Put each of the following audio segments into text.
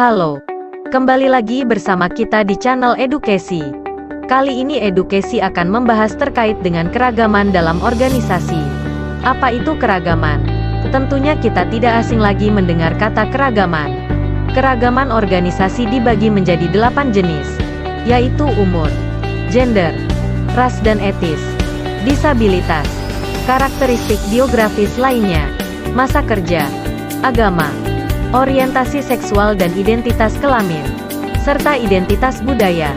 Halo, kembali lagi bersama kita di channel Edukasi. Kali ini Edukasi akan membahas terkait dengan keragaman dalam organisasi. Apa itu keragaman? Tentunya kita tidak asing lagi mendengar kata keragaman. Keragaman organisasi dibagi menjadi 8 jenis, yaitu umur, gender, ras dan etis, disabilitas, karakteristik biografis lainnya, masa kerja, agama, orientasi seksual dan identitas kelamin, serta identitas budaya.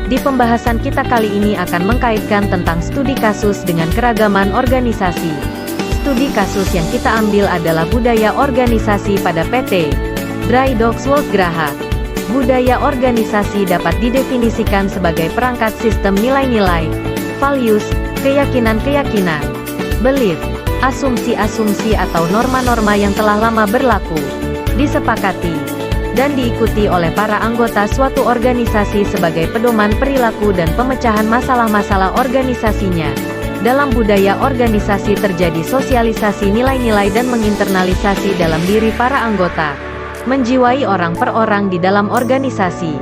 Di pembahasan kita kali ini akan mengkaitkan tentang studi kasus dengan keragaman organisasi. Studi kasus yang kita ambil adalah budaya organisasi pada PT Dry Docks World Graha. Budaya organisasi dapat didefinisikan sebagai perangkat sistem nilai-nilai, values, keyakinan-keyakinan, belief, asumsi-asumsi atau norma-norma yang telah lama berlaku, disepakati, dan diikuti oleh para anggota suatu organisasi sebagai pedoman perilaku dan pemecahan masalah-masalah organisasinya. Dalam budaya organisasi terjadi sosialisasi nilai-nilai dan menginternalisasi dalam diri para anggota, menjiwai orang per orang di dalam organisasi.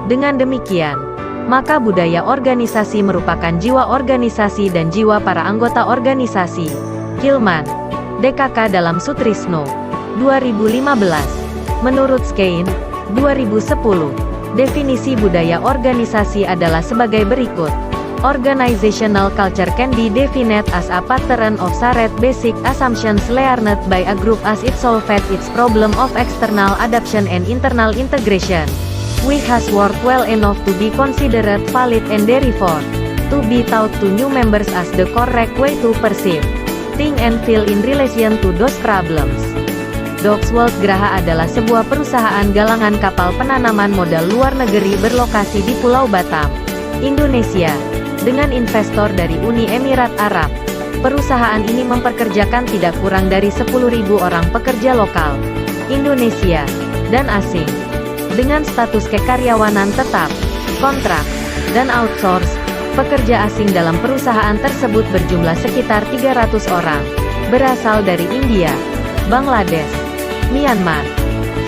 Dengan demikian, maka budaya organisasi merupakan jiwa organisasi dan jiwa para anggota organisasi. Hillman, DKK dalam Sutrisno 2015. Menurut Skein, 2010, definisi budaya organisasi adalah sebagai berikut. Organizational culture can be defined as a pattern of shared basic assumptions learned by a group as it solved its problem of external adaptation and internal integration, which has worked well enough to be considered valid and therefore to be taught to new members as the correct way to perceive, think and feel in relation to those problems. Docks World Graha adalah sebuah perusahaan galangan kapal penanaman modal luar negeri berlokasi di Pulau Batam, Indonesia, dengan investor dari Uni Emirat Arab. Perusahaan ini mempekerjakan tidak kurang dari 10.000 orang pekerja lokal, Indonesia, dan asing, dengan status kekaryawanan tetap, kontrak, dan outsource. Pekerja asing dalam perusahaan tersebut berjumlah sekitar 300 orang, berasal dari India, Bangladesh, Myanmar,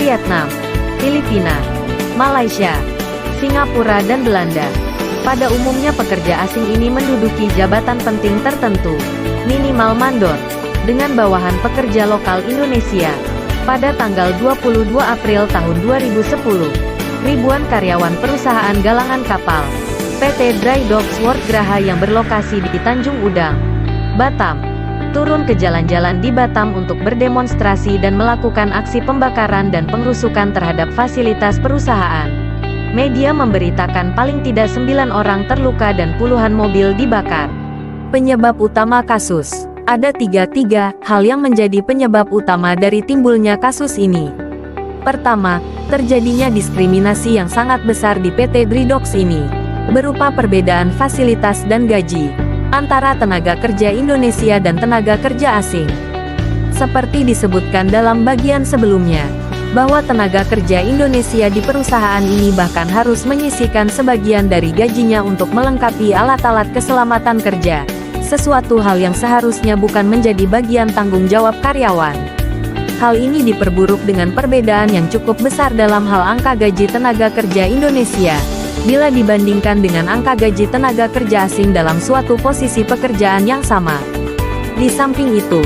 Vietnam, Filipina, Malaysia, Singapura dan Belanda. Pada umumnya pekerja asing ini menduduki jabatan penting tertentu, minimal mandor, dengan bawahan pekerja lokal Indonesia. Pada tanggal 22 April tahun 2010, ribuan karyawan perusahaan galangan kapal, PT Dry Docks World Graha yang berlokasi di Tanjung Udang, Batam, turun ke jalan-jalan di Batam untuk berdemonstrasi dan melakukan aksi pembakaran dan pengrusukan terhadap fasilitas perusahaan. Media memberitakan paling tidak 9 orang terluka dan puluhan mobil dibakar. Penyebab utama kasus. Ada tiga hal yang menjadi penyebab utama dari timbulnya kasus ini. Pertama, terjadinya diskriminasi yang sangat besar di PT Dry Docks ini, berupa perbedaan fasilitas dan gaji antara tenaga kerja Indonesia dan tenaga kerja asing. Seperti disebutkan dalam bagian sebelumnya, bahwa tenaga kerja Indonesia di perusahaan ini bahkan harus menyisihkan sebagian dari gajinya untuk melengkapi alat-alat keselamatan kerja, sesuatu hal yang seharusnya bukan menjadi bagian tanggung jawab karyawan. Hal ini diperburuk dengan perbedaan yang cukup besar dalam hal angka gaji tenaga kerja Indonesia, bila dibandingkan dengan angka gaji tenaga kerja asing dalam suatu posisi pekerjaan yang sama. Di samping itu,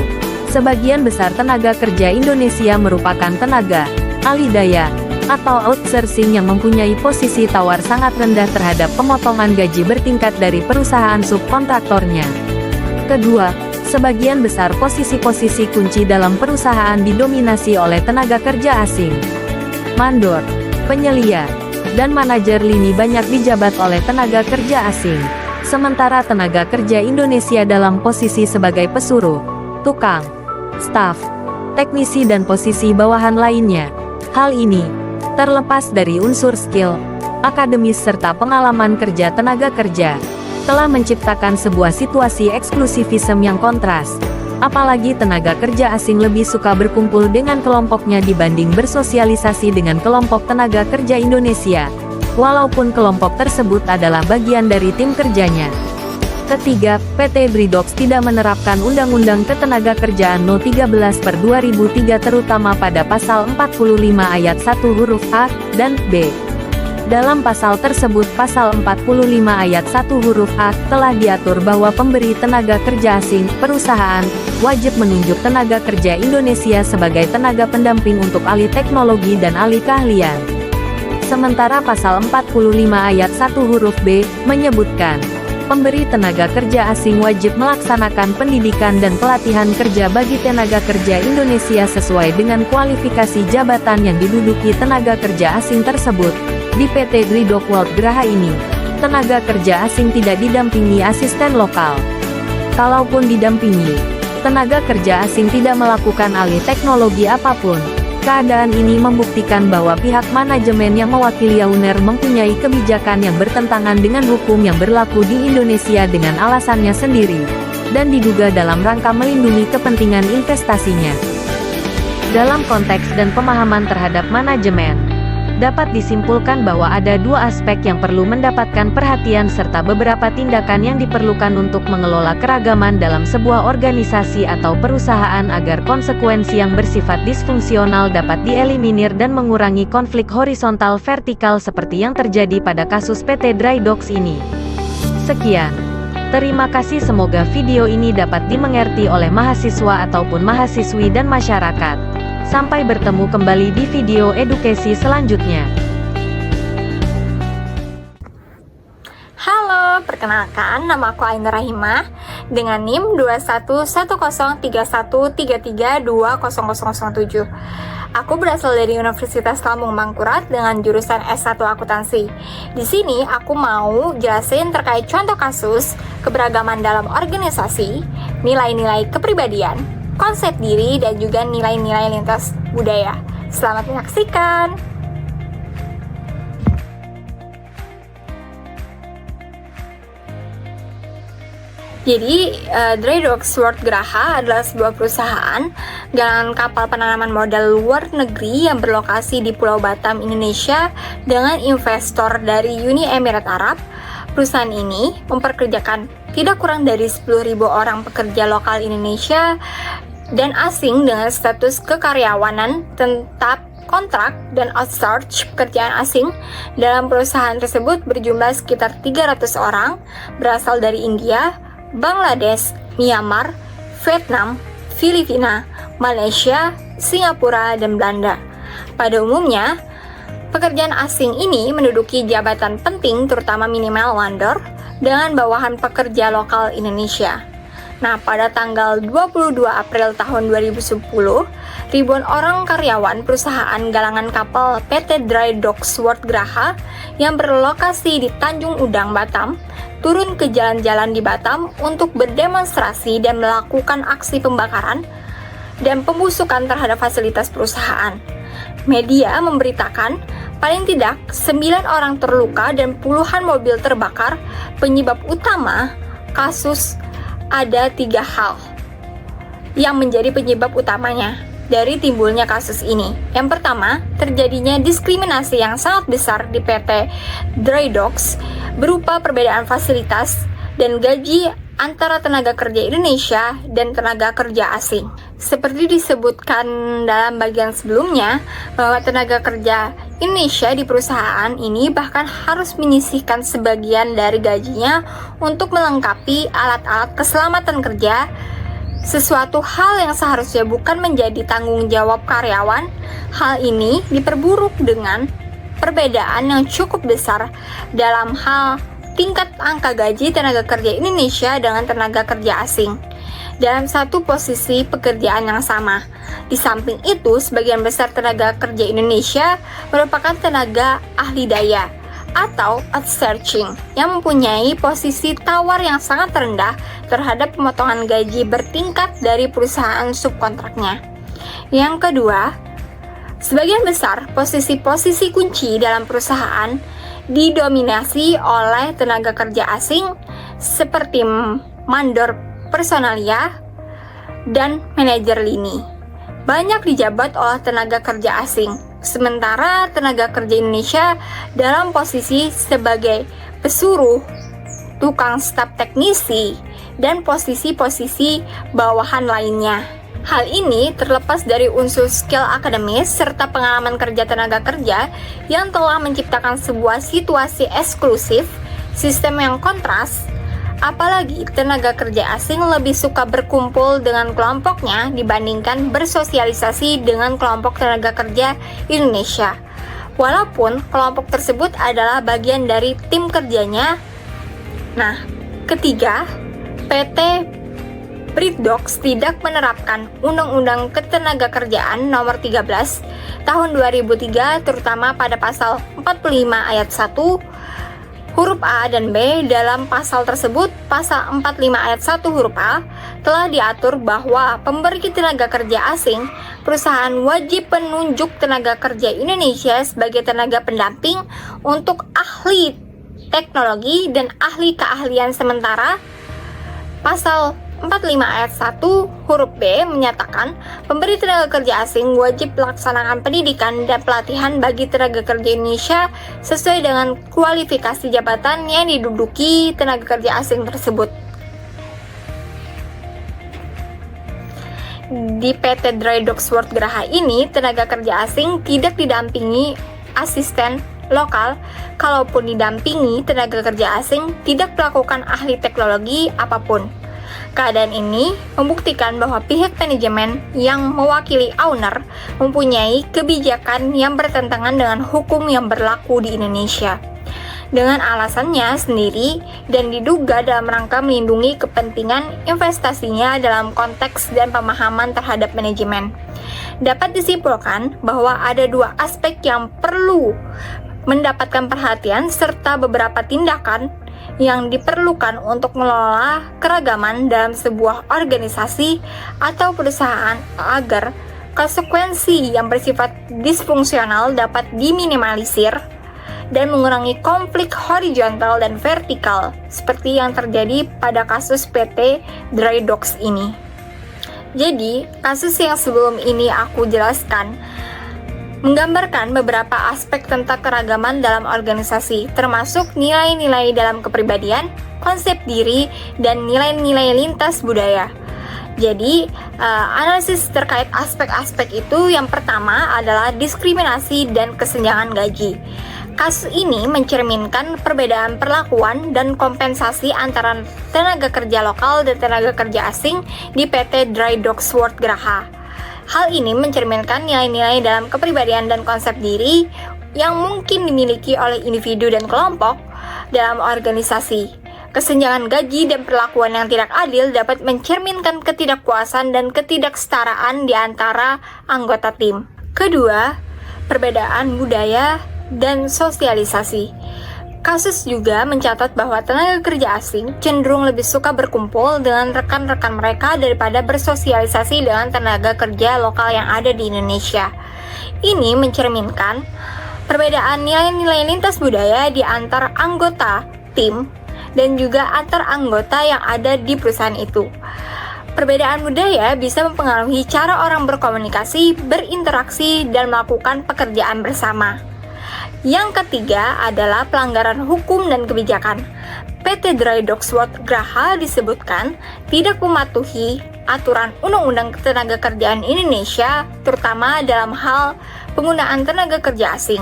sebagian besar tenaga kerja Indonesia merupakan tenaga alih daya atau outsourcing yang mempunyai posisi tawar sangat rendah terhadap pemotongan gaji bertingkat dari perusahaan subkontraktornya. Kedua, sebagian besar posisi-posisi kunci dalam perusahaan didominasi oleh tenaga kerja asing. Mandor, penyelia, dan manajer lini banyak dijabat oleh tenaga kerja asing, sementara tenaga kerja Indonesia dalam posisi sebagai pesuruh, tukang, staf, teknisi dan posisi bawahan lainnya. Hal ini, terlepas dari unsur skill, akademis serta pengalaman kerja tenaga kerja, telah menciptakan sebuah situasi eksklusivisme yang kontras. Apalagi tenaga kerja asing lebih suka berkumpul dengan kelompoknya dibanding bersosialisasi dengan kelompok tenaga kerja Indonesia, walaupun kelompok tersebut adalah bagian dari tim kerjanya. Ketiga, PT Bridox tidak menerapkan Undang-Undang Ketenagakerjaan No 13/2003 terutama pada pasal 45 ayat 1 huruf A dan B. Dalam pasal tersebut, pasal 45 ayat 1 huruf A, telah diatur bahwa pemberi tenaga kerja asing, perusahaan, wajib menunjuk tenaga kerja Indonesia sebagai tenaga pendamping untuk alih teknologi dan alih keahlian. Sementara pasal 45 ayat 1 huruf B, menyebutkan, pemberi tenaga kerja asing wajib melaksanakan pendidikan dan pelatihan kerja bagi tenaga kerja Indonesia sesuai dengan kualifikasi jabatan yang diduduki tenaga kerja asing tersebut. Di PT Bridox World Graha ini, tenaga kerja asing tidak didampingi asisten lokal. Kalaupun didampingi, tenaga kerja asing tidak melakukan alih teknologi apapun. Keadaan ini membuktikan bahwa pihak manajemen yang mewakili Auner mempunyai kebijakan yang bertentangan dengan hukum yang berlaku di Indonesia dengan alasannya sendiri, dan diduga dalam rangka melindungi kepentingan investasinya. Dalam konteks dan pemahaman terhadap manajemen, dapat disimpulkan bahwa ada dua aspek yang perlu mendapatkan perhatian serta beberapa tindakan yang diperlukan untuk mengelola keragaman dalam sebuah organisasi atau perusahaan agar konsekuensi yang bersifat disfungsional dapat dieliminir dan mengurangi konflik horizontal vertikal seperti yang terjadi pada kasus PT Bridox ini. Sekian. Terima kasih, semoga video ini dapat dimengerti oleh mahasiswa ataupun mahasiswi dan masyarakat. Sampai bertemu kembali di video edukasi selanjutnya. Halo, perkenalkan nama aku Ainur Rahimah dengan NIM 21103133320007. Aku berasal dari Universitas Lambung Mangkurat dengan jurusan S1 Akuntansi. Di sini aku mau jelasin terkait contoh kasus keberagaman dalam organisasi, nilai-nilai kepribadian, konsep diri, dan juga nilai-nilai lintas budaya. Selamat menyaksikan! Jadi, Bridox World Graha adalah sebuah perusahaan dengan kapal penanaman modal luar negeri yang berlokasi di Pulau Batam, Indonesia dengan investor dari Uni Emirat Arab. Perusahaan ini memperkerjakan tidak kurang dari 10.000 orang pekerja lokal Indonesia dan asing dengan status kekaryawanan, tetap, kontrak, dan outsource pekerjaan asing. Dalam perusahaan tersebut berjumlah sekitar 300 orang, berasal dari India, Bangladesh, Myanmar, Vietnam, Filipina, Malaysia, Singapura, dan Belanda. Pada umumnya, pekerjaan asing ini menduduki jabatan penting terutama minimal vendor dengan bawahan pekerja lokal Indonesia. Nah, pada tanggal 22 April tahun 2010, ribuan orang karyawan perusahaan galangan kapal PT Bridox World Graha yang berlokasi di Tanjung Udang, Batam, turun ke jalan-jalan di Batam untuk berdemonstrasi dan melakukan aksi pembakaran dan pembusukan terhadap fasilitas perusahaan. Media memberitakan paling tidak 9 orang terluka dan puluhan mobil terbakar. Penyebab utama kasus ada 3 hal yang menjadi penyebab utamanya dari timbulnya kasus ini. Yang pertama, terjadinya diskriminasi yang sangat besar di PT Bridox berupa perbedaan fasilitas dan gaji antara tenaga kerja Indonesia dan tenaga kerja asing. Seperti disebutkan dalam bagian sebelumnya, bahwa tenaga kerja Indonesia di perusahaan ini bahkan harus menyisihkan sebagian dari gajinya untuk melengkapi alat-alat keselamatan kerja, sesuatu hal yang seharusnya bukan menjadi tanggung jawab karyawan. Hal ini diperburuk dengan perbedaan yang cukup besar dalam hal tingkat angka gaji tenaga kerja Indonesia dengan tenaga kerja asing dalam satu posisi pekerjaan yang sama. Di samping itu, sebagian besar tenaga kerja Indonesia merupakan tenaga ahli daya atau outsourcing yang mempunyai posisi tawar yang sangat rendah terhadap pemotongan gaji bertingkat dari perusahaan subkontraknya. Yang kedua, sebagian besar posisi-posisi kunci dalam perusahaan didominasi oleh tenaga kerja asing seperti mandor personalia dan manajer lini. Banyak dijabat oleh tenaga kerja asing, sementara tenaga kerja Indonesia dalam posisi sebagai pesuruh tukang staf teknisi, dan posisi-posisi bawahan lainnya. Hal ini terlepas dari unsur skill akademis serta pengalaman kerja tenaga kerja yang telah menciptakan sebuah situasi eksklusif, sistem yang kontras, apalagi tenaga kerja asing lebih suka berkumpul dengan kelompoknya dibandingkan bersosialisasi dengan kelompok tenaga kerja Indonesia. Walaupun kelompok tersebut adalah bagian dari tim kerjanya. Nah, ketiga, PT Britdox tidak menerapkan Undang-Undang Ketenagakerjaan Nomor 13 Tahun 2003 terutama pada pasal 45 ayat 1 huruf A dan B. Dalam pasal tersebut, pasal 45 ayat 1 huruf A telah diatur bahwa pemberi tenaga kerja asing, perusahaan wajib menunjuk tenaga kerja Indonesia sebagai tenaga pendamping untuk ahli teknologi dan ahli keahlian sementara. Pasal 45 ayat 1 huruf B menyatakan pemberi tenaga kerja asing wajib melaksanakan pendidikan dan pelatihan bagi tenaga kerja Indonesia sesuai dengan kualifikasi jabatan yang diduduki tenaga kerja asing tersebut. Di PT Drydox World Graha ini, tenaga kerja asing tidak didampingi asisten lokal. Kalaupun didampingi, tenaga kerja asing tidak melakukan ahli teknologi apapun. Keadaan ini membuktikan bahwa pihak manajemen yang mewakili owner mempunyai kebijakan yang bertentangan dengan hukum yang berlaku di Indonesia dengan alasannya sendiri dan diduga dalam rangka melindungi kepentingan investasinya dalam konteks dan pemahaman terhadap manajemen. Dapat disimpulkan bahwa ada dua aspek yang perlu mendapatkan perhatian serta beberapa tindakan yang diperlukan untuk mengelola keragaman dalam sebuah organisasi atau perusahaan agar konsekuensi yang bersifat disfungsional dapat diminimalisir dan mengurangi konflik horizontal dan vertikal seperti yang terjadi pada kasus PT Drydox ini. Jadi, kasus yang sebelum ini aku jelaskan menggambarkan beberapa aspek tentang keragaman dalam organisasi, termasuk nilai-nilai dalam kepribadian, konsep diri, dan nilai-nilai lintas budaya. Jadi, analisis terkait aspek-aspek itu yang pertama adalah diskriminasi dan kesenjangan gaji. Kasus ini mencerminkan perbedaan perlakuan dan kompensasi antara tenaga kerja lokal dan tenaga kerja asing di PT Drydox World Graha. Hal ini mencerminkan nilai-nilai dalam kepribadian dan konsep diri yang mungkin dimiliki oleh individu dan kelompok dalam organisasi. Kesenjangan gaji dan perlakuan yang tidak adil dapat mencerminkan ketidakpuasan dan ketidaksetaraan di antara anggota tim. Kedua, perbedaan budaya dan sosialisasi. Kasus juga mencatat bahwa tenaga kerja asing cenderung lebih suka berkumpul dengan rekan-rekan mereka daripada bersosialisasi dengan tenaga kerja lokal yang ada di Indonesia. Ini mencerminkan perbedaan nilai-nilai lintas budaya di antar anggota tim dan juga antar anggota yang ada di perusahaan itu. Perbedaan budaya bisa mempengaruhi cara orang berkomunikasi, berinteraksi, dan melakukan pekerjaan bersama. Yang ketiga adalah pelanggaran hukum dan kebijakan. PT Drydox World Graha disebutkan tidak mematuhi aturan Undang-Undang Ketenagakerjaan Indonesia, terutama dalam hal penggunaan tenaga kerja asing.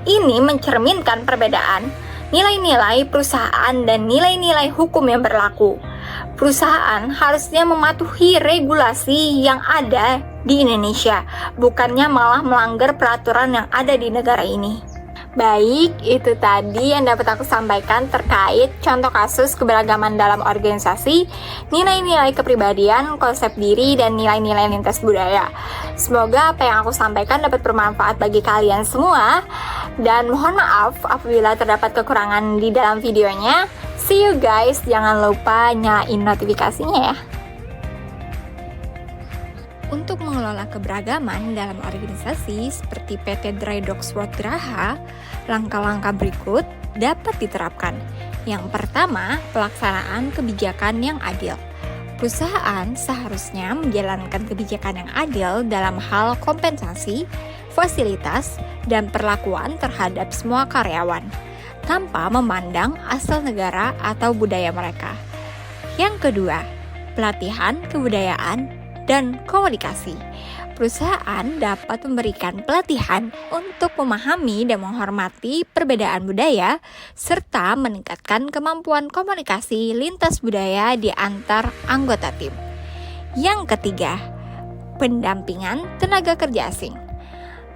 Ini mencerminkan perbedaan nilai-nilai perusahaan dan nilai-nilai hukum yang berlaku. Perusahaan harusnya mematuhi regulasi yang ada di Indonesia, bukannya malah melanggar peraturan yang ada di negara ini. Baik, itu tadi yang dapat aku sampaikan terkait contoh kasus keberagaman dalam organisasi, nilai-nilai kepribadian, konsep diri, dan nilai-nilai lintas budaya. Semoga apa yang aku sampaikan dapat bermanfaat bagi kalian semua, dan mohon maaf apabila terdapat kekurangan di dalam videonya. See you guys, jangan lupa nyalain notifikasinya ya. Untuk mengelola keberagaman dalam organisasi seperti PT Drydox World Graha, langkah-langkah berikut dapat diterapkan. Yang pertama, pelaksanaan kebijakan yang adil. Perusahaan seharusnya menjalankan kebijakan yang adil dalam hal kompensasi, fasilitas, dan perlakuan terhadap semua karyawan. tanpa memandang asal negara atau budaya mereka. Yang kedua, pelatihan kebudayaan dan komunikasi. Perusahaan dapat memberikan pelatihan untuk memahami dan menghormati perbedaan budaya, serta meningkatkan kemampuan komunikasi lintas budaya di antar anggota tim. Yang ketiga, pendampingan tenaga kerja asing.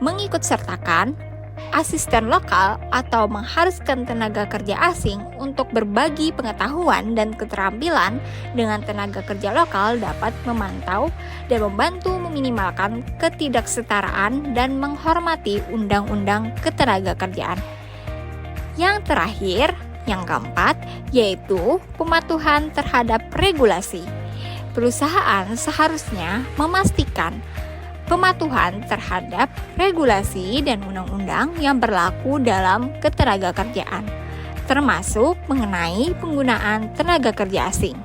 Mengikutsertakan asisten lokal atau mengharuskan tenaga kerja asing untuk berbagi pengetahuan dan keterampilan dengan tenaga kerja lokal dapat memantau dan membantu meminimalkan ketidaksetaraan dan menghormati undang-undang ketenagakerjaan. Yang terakhir, yang keempat, yaitu pematuhan terhadap regulasi. Perusahaan seharusnya memastikan pematuhan terhadap regulasi dan undang-undang yang berlaku dalam ketenagakerjaan, termasuk mengenai penggunaan tenaga kerja asing.